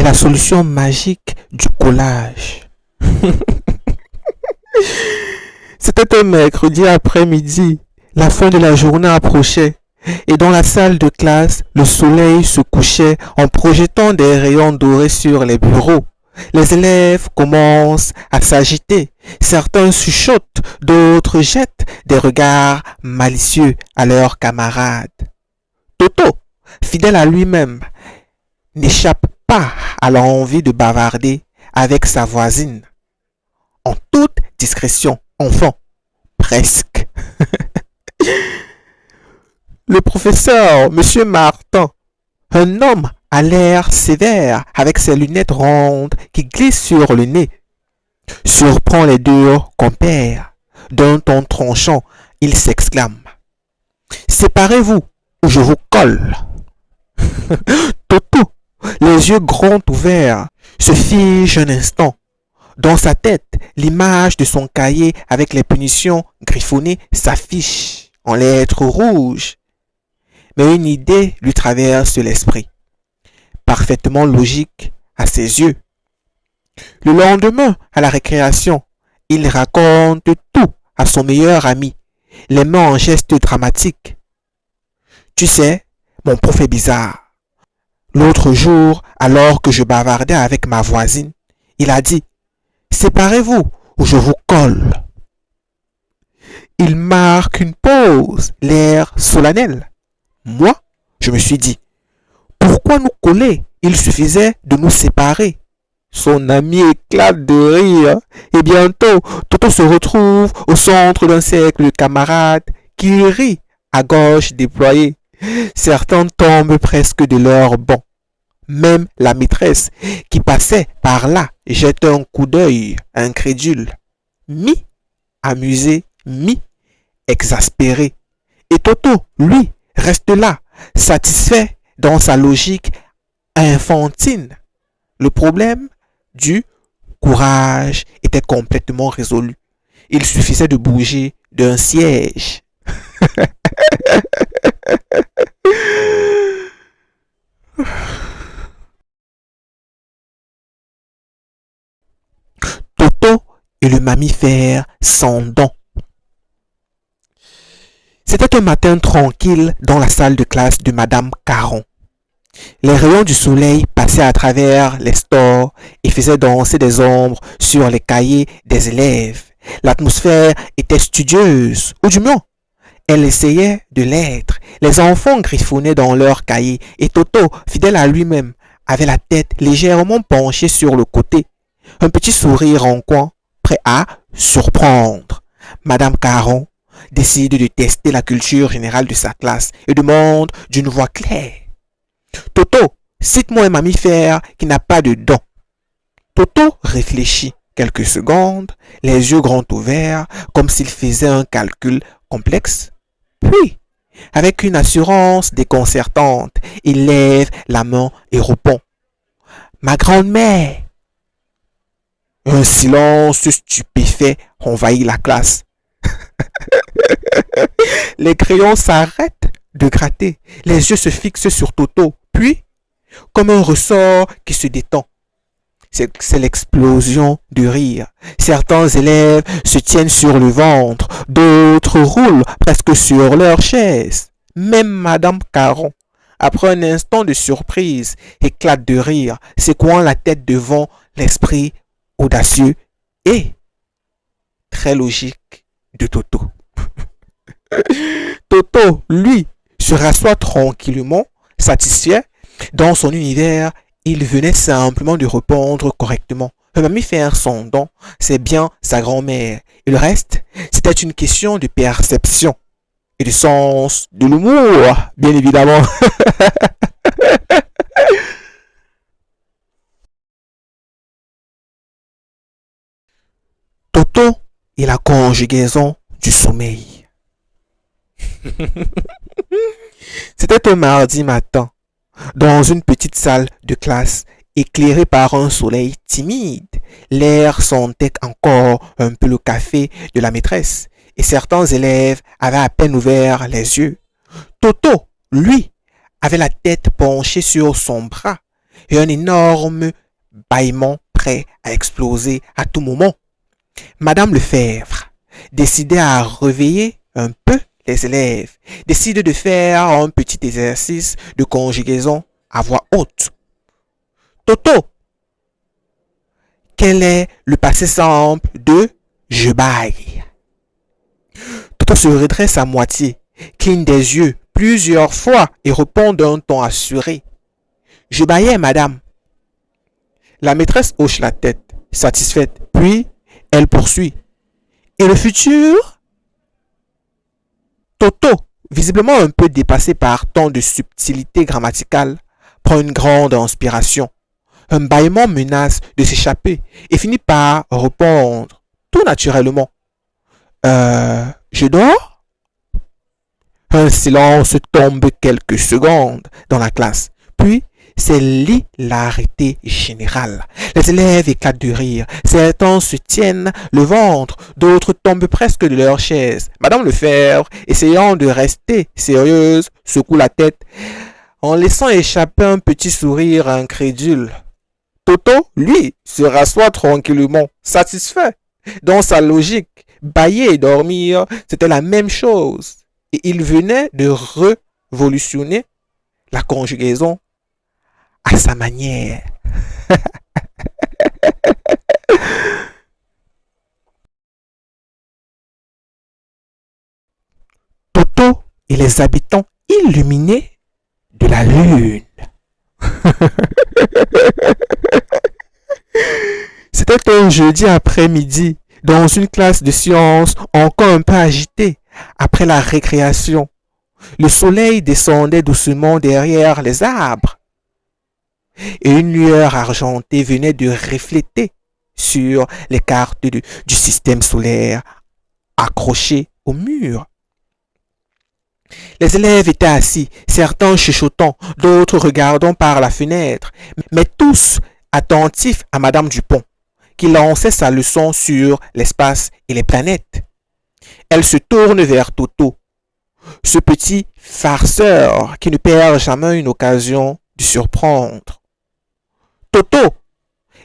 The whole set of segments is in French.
la solution magique du collage. C'était un mercredi après-midi. La fin de la journée approchait et dans la salle de classe, le soleil se couchait en projetant des rayons dorés sur les bureaux. Les élèves commencent à s'agiter. Certains chuchotent, d'autres jettent des regards malicieux à leurs camarades. Toto, fidèle à lui-même, n'échappe pas à l'envie de bavarder avec sa voisine. En toute discrétion, enfant, presque. Le professeur, Monsieur Martin, un homme à l'air sévère avec ses lunettes rondes qui glissent sur le nez, surprend les deux compères. D'un ton tranchant, il s'exclame. Séparez-vous ou je vous colle. Toto, les yeux grands ouverts, se fige un instant. Dans sa tête, l'image de son cahier avec les punitions griffonnées s'affiche en lettres rouges. Mais une idée lui traverse l'esprit, parfaitement logique à ses yeux. Le lendemain, à la récréation, il raconte tout à son meilleur ami, les mains en gestes dramatiques. Tu sais, mon prof est bizarre. L'autre jour, alors que je bavardais avec ma voisine, il a dit « Séparez-vous ou je vous colle ». Il marque une pause, l'air solennel. Moi, je me suis dit « Pourquoi nous coller? Il suffisait de nous séparer ». Son ami éclate de rire et bientôt Toto se retrouve au centre d'un cercle de camarades qui rient à gauche déployée. Certains tombent presque de leur banc. Même la maîtresse qui passait par là jette un coup d'œil incrédule, mi-amusé, mi-exaspéré. Et Toto, lui, reste là, satisfait dans sa logique infantile. Le problème du courage était complètement résolu. Il suffisait de bouger d'un siège. Toto et le mammifère sans dents. C'était un matin tranquille dans la salle de classe de Madame Caron. Les rayons du soleil passaient à travers les stores et faisaient danser des ombres sur les cahiers des élèves. L'atmosphère était studieuse, ou du moins, elle essayait de l'être. Les enfants griffonnaient dans leurs cahiers et Toto, fidèle à lui-même, avait la tête légèrement penchée sur le côté. Un petit sourire en coin, prêt à surprendre. Madame Caron décide de tester la culture générale de sa classe et demande d'une voix claire. Toto, cite-moi un mammifère qui n'a pas de dents. Toto réfléchit quelques secondes, les yeux grands ouverts, comme s'il faisait un calcul complexe. Puis, avec une assurance déconcertante, il lève la main et répond. Ma grand-mère. Un silence stupéfait envahit la classe. Les crayons s'arrêtent de gratter. Les yeux se fixent sur Toto. Puis, comme un ressort qui se détend. C'est l'explosion de rire. Certains élèves se tiennent sur le ventre. D'autres roulent presque sur leur chaise. Même Madame Caron, après un instant de surprise, éclate de rire, secouant la tête devant l'esprit audacieux et très logique de Toto. Toto, lui, se rassoit tranquillement, satisfait. Dans son univers, il venait simplement de répondre correctement. Un mammifère sans dents, c'est bien sa grand-mère. Et le reste, c'était une question de perception et de sens de l'humour, bien évidemment. Toto et la conjugaison du sommeil. C'était un mardi matin, dans une petite salle de classe éclairée par un soleil timide. L'air sentait encore un peu le café de la maîtresse et certains élèves avaient à peine ouvert les yeux. Toto, lui, avait la tête penchée sur son bras et un énorme bâillement prêt à exploser à tout moment. Madame Lefebvre, décidée à réveiller un peu les élèves, décide de faire un petit exercice de conjugaison à voix haute. Toto, quel est le passé simple de je baille? Toto se redresse à moitié, cligne des yeux plusieurs fois et répond d'un ton assuré. Je baillais, madame. La maîtresse hoche la tête, satisfaite, puis elle poursuit. Et le futur? Toto, visiblement un peu dépassé par tant de subtilité grammaticale, prend une grande inspiration. Un bâillement menace de s'échapper et finit par répondre tout naturellement. Je dors? Un silence tombe quelques secondes dans la classe. Puis, c'est l'hilarité générale. Les élèves éclatent de rire. Certains se tiennent le ventre, d'autres tombent presque de leur chaise. Madame Lefebvre, essayant de rester sérieuse, secoue la tête en laissant échapper un petit sourire incrédule. Toto, lui, se rassoit tranquillement, satisfait. Dans sa logique, bailler et dormir, c'était la même chose. Et il venait de révolutionner la conjugaison à sa manière. Toto et les habitants illuminés de la Lune. C'était un jeudi après-midi dans une classe de sciences encore un peu agitée après la récréation. Le soleil descendait doucement derrière les arbres et une lueur argentée venait de refléter sur les cartes du système solaire accrochées au mur. Les élèves étaient assis, certains chuchotant, d'autres regardant par la fenêtre, mais tous attentifs à Madame Dupont, qui lançait sa leçon sur l'espace et les planètes. Elle se tourne vers Toto, ce petit farceur qui ne perd jamais une occasion de surprendre. Toto,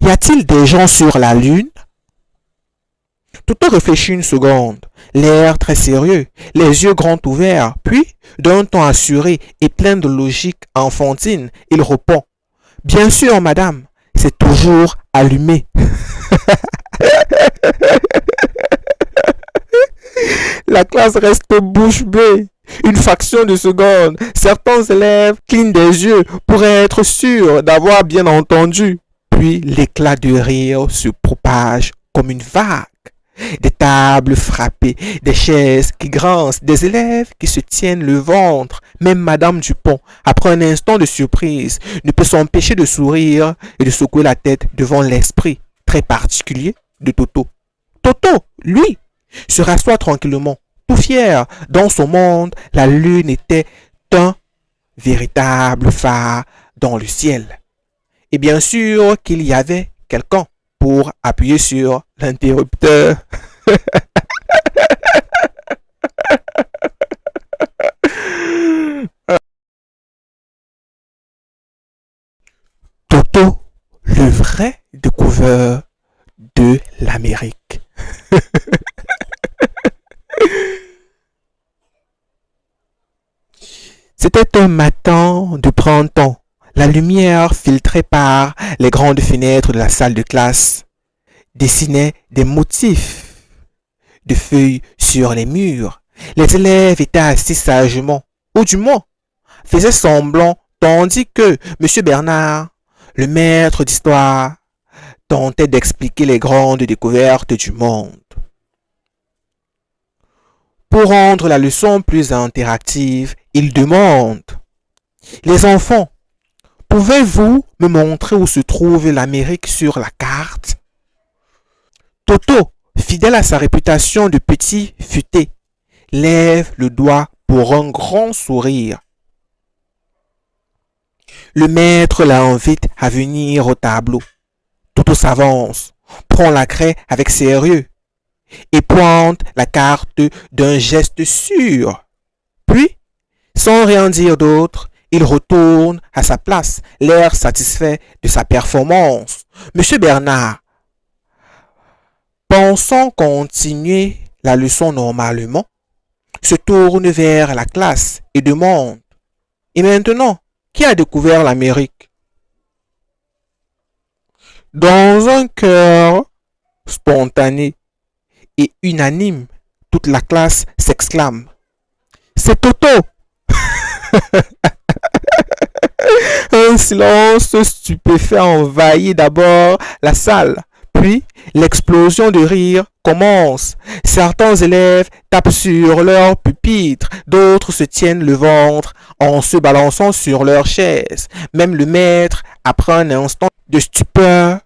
y a-t-il des gens sur la Lune? Toto réfléchit une seconde, l'air très sérieux, les yeux grands ouverts, puis, d'un ton assuré et plein de logique enfantine, il répond. Bien sûr, madame, c'est toujours allumé. La classe reste bouche bée. Une fraction de seconde, certains élèves clignent des yeux pour être sûrs d'avoir bien entendu. Puis l'éclat de rire se propage comme une vague. Des tables frappées, des chaises qui grincent, des élèves qui se tiennent le ventre. Même Madame Dupont, après un instant de surprise, ne peut s'empêcher de sourire et de secouer la tête devant l'esprit très particulier de Toto. Toto, lui, se rassoit tranquillement, tout fier. Dans son monde, la lune était un véritable phare dans le ciel. Et bien sûr qu'il y avait quelqu'un pour appuyer sur l'interrupteur. Toto, le vrai découvreur de l'Amérique. C'était un matin de printemps. La lumière filtrée par les grandes fenêtres de la salle de classe dessinait des motifs de feuilles sur les murs. Les élèves étaient assis sagement, ou du moins faisaient semblant, tandis que M. Bernard, le maître d'histoire, tentait d'expliquer les grandes découvertes du monde. Pour rendre la leçon plus interactive, il demande: les enfants, pouvez-vous me montrer où se trouve l'Amérique sur la carte? Toto, fidèle à sa réputation de petit futé, lève le doigt pour un grand sourire. Le maître l'invite à venir au tableau. Toto s'avance, prend la craie avec sérieux et pointe la carte d'un geste sûr. Puis, sans rien dire d'autre, Il retourne à sa place, l'air satisfait de sa performance. Monsieur Bernard, pensant continuer la leçon normalement, se tourne vers la classe et demande: Et maintenant, qui a découvert l'Amérique? Dans un chœur spontané et unanime, toute la classe s'exclame: C'est Toto! Un silence stupéfait envahit d'abord la salle, puis l'explosion de rire commence. Certains élèves tapent sur leur pupitre, d'autres se tiennent le ventre en se balançant sur leur chaise. Même le maître, après un instant de stupeur,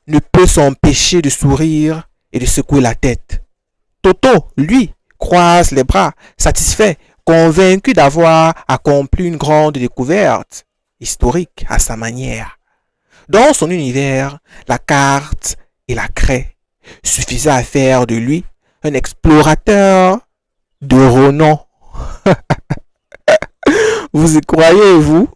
ne peut s'empêcher de sourire et de secouer la tête. Toto, lui, croise les bras, satisfait, convaincu d'avoir accompli une grande découverte historique à sa manière. Dans son univers, la carte et la craie suffisaient à faire de lui un explorateur de renom. Vous y croyez, vous?